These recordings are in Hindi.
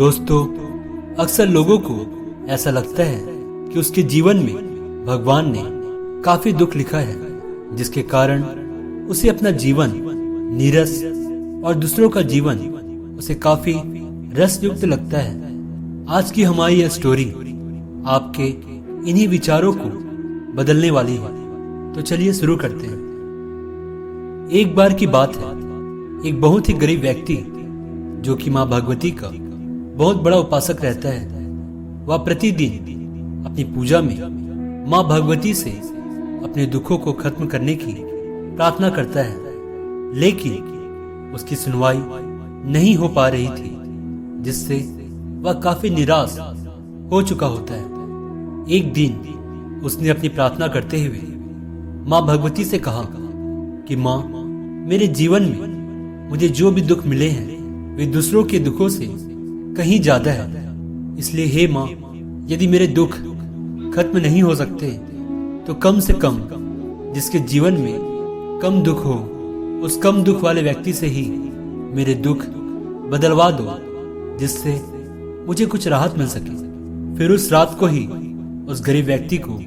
दोस्तों, अक्सर लोगों को ऐसा लगता है कि उसके जीवन में भगवान ने काफी दुख लिखा है, जिसके कारण उसे अपना जीवन नीरस और दूसरों का जीवन उसे काफी रसयुक्त लगता है। आज की हमारी यह स्टोरी आपके इन्हीं विचारों को बदलने वाली है। तो चलिए शुरू करते हैं। एक बार की बात है, एक बहुत ही गरीब व्यक्ति जो कि माँ भगवती का बहुत बड़ा उपासक रहता है, वह प्रतिदिन अपनी पूजा में माँ भगवती से अपने दुखों को खत्म करने की प्रार्थना करता है, लेकिन उसकी सुनवाई नहीं हो पा रही थी, जिससे वह काफी निराश हो चुका होता है। एक दिन उसने अपनी प्रार्थना करते हुए माँ भगवती से कहा कि माँ, मेरे जीवन में मुझे जो भी दुख मिले हैं वे दूसरों के दुखों से कहीं ज्यादा है। इसलिए हे माँ, यदि मेरे दुख खत्म नहीं हो सकते तो कम से कम जिसके जीवन में कम दुख हो, उस कम दुख वाले व्यक्ति से ही मेरे दुख बदलवा दो, जिससे मुझे कुछ राहत मिल सके। फिर उस रात को ही उस गरीब व्यक्ति को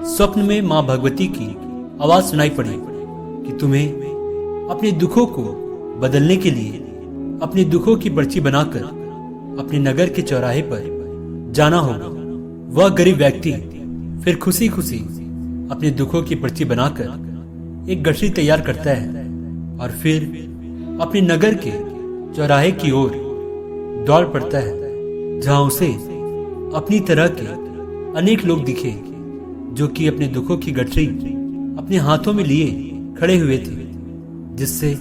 स्वप्न में माँ भगवती की आवाज सुनाई पड़ी कि तुम्हें अपने दुखों को बदलने के लिए अपने दुखों की पर्ची बनाकर अपने नगर के चौराहे पर जाना होगा। वह गरीब व्यक्ति फिर खुशी खुशी अपने दुखों की पर्ची बनाकर एक गठरी तैयार करता है और फिर अपने नगर के चौराहे की ओर दौड़ पड़ता है, जहां उसे अपनी तरह के अनेक लोग दिखे जो कि अपने दुखों की गठरी अपने हाथों में लिए खड़े हुए थे, जिससे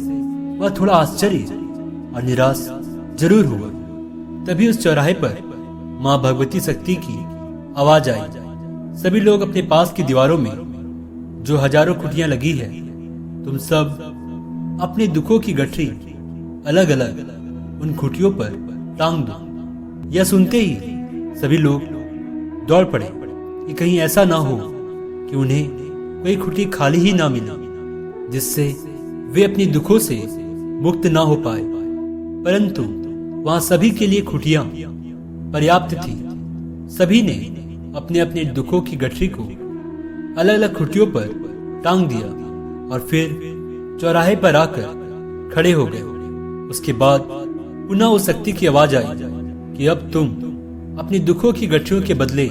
वह थोड़ा आश्चर्य और निराश जरूर हुआ। तभी उस चौराहे पर माँ भगवती शक्ति की आवाज आई। सभी लोग अपने पास की दीवारों में जो हजारों खुटियां लगी है, तुम सब अपने दुखों की गठरी अलग अलग उन खुटियों पर टांग दो। यह सुनते ही सभी लोग दौड़ पड़े कि कहीं ऐसा ना हो कि उन्हें कोई खुटी खाली ही ना मिले, जिससे वे अपने दुखों से मुक्त ना हो पाए। परंतु वहां सभी के लिए खुटियां पर्याप्त थी। सभी ने अपने अपने दुखों की गठरी को अलग अलग खुटियों पर टांग दिया और फिर चौराहे पर आकर खड़े हो गए। उसके बाद पुनः उस शक्ति की आवाज आई कि अब तुम अपनी दुखों की गठरियों के बदले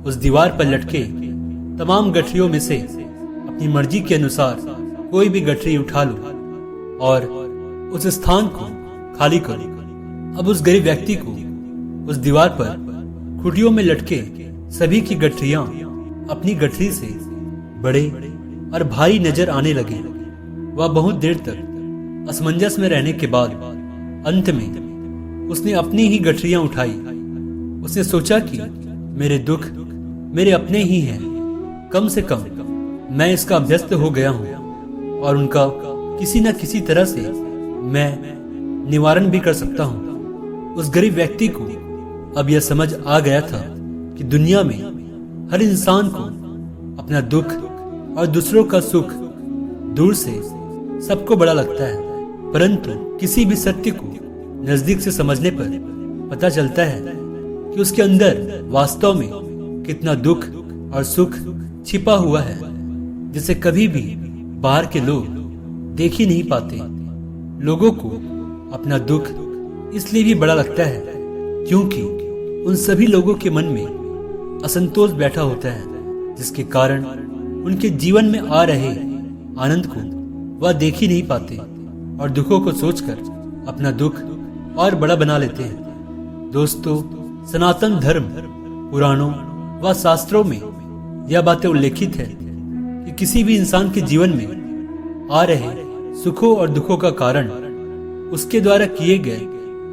उस दीवार पर लटके तमाम गठरियों में से अपनी मर्जी के अनुसार कोई भी गठरी उठा लो और उस स्थान को खाली करो। अब उस गरीब व्यक्ति को उस दीवार पर खुटियों में लटके सभी की गठरियां अपनी गठरी से बड़े और भारी नजर आने लगे। वह बहुत देर तक असमंजस में रहने के बाद अंत में उसने अपनी ही गठरियां उठाई। उसने सोचा कि मेरे दुख मेरे अपने ही हैं, कम से कम मैं इसका अभ्यस्त हो गया हूं और उनका किसी न किसी तरह से मैं निवारण भी कर सकता हूं। उस गरीब व्यक्ति को अब यह समझ आ गया था कि दुनिया में हर इंसान को अपना दुख और दूसरों का सुख दूर से सबको बड़ा लगता है, परंतु किसी भी सत्य को नजदीक से समझने पर पता चलता है कि उसके अंदर वास्तव में कितना दुख और सुख छिपा हुआ है, जिसे कभी भी बाहर के लोग देख ही नहीं पाते। लोगों को अपना दुख इसलिए भी बड़ा लगता है क्योंकि उन सभी लोगों के मन में असंतोष बैठा होता है, जिसके कारण उनके जीवन में आ रहे आनंद को वह देख ही नहीं पाते और दुखों को सोचकर अपना दुख और बड़ा बना लेते हैं। दोस्तों, सनातन धर्म, पुराणों व शास्त्रों में यह बातें उल्लेखित है कि किसी भी इंसान के जीवन में आ रहे सुखों और दुखों का कारण उसके द्वारा किए गए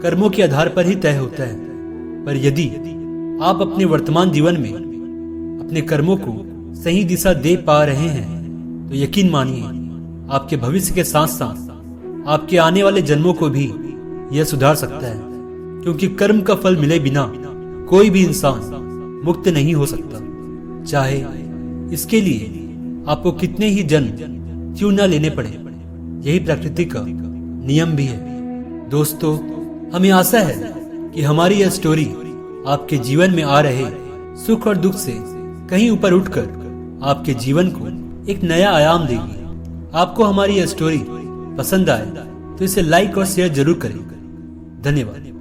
कर्मों के आधार पर ही तय होता है। पर यदि आप अपने वर्तमान जीवन में अपने कर्मों को सही दिशा दे पा रहे हैं तो यकीन मानिए आपके भविष्य के साथ साथ आपके आने वाले जन्मों को भी यह सुधार सकता है, क्योंकि कर्म का फल मिले बिना कोई भी इंसान मुक्त नहीं हो सकता, चाहे इसके लिए आपको कितने ही जन्म क्यों न लेने पड़े। यही प्रकृति का नियम भी है। दोस्तों, हमें आशा है कि हमारी यह स्टोरी आपके जीवन में आ रहे सुख और दुख से कहीं ऊपर उठकर आपके जीवन को एक नया आयाम देगी। आपको हमारी यह स्टोरी पसंद आए तो इसे लाइक और शेयर जरूर करें। धन्यवाद।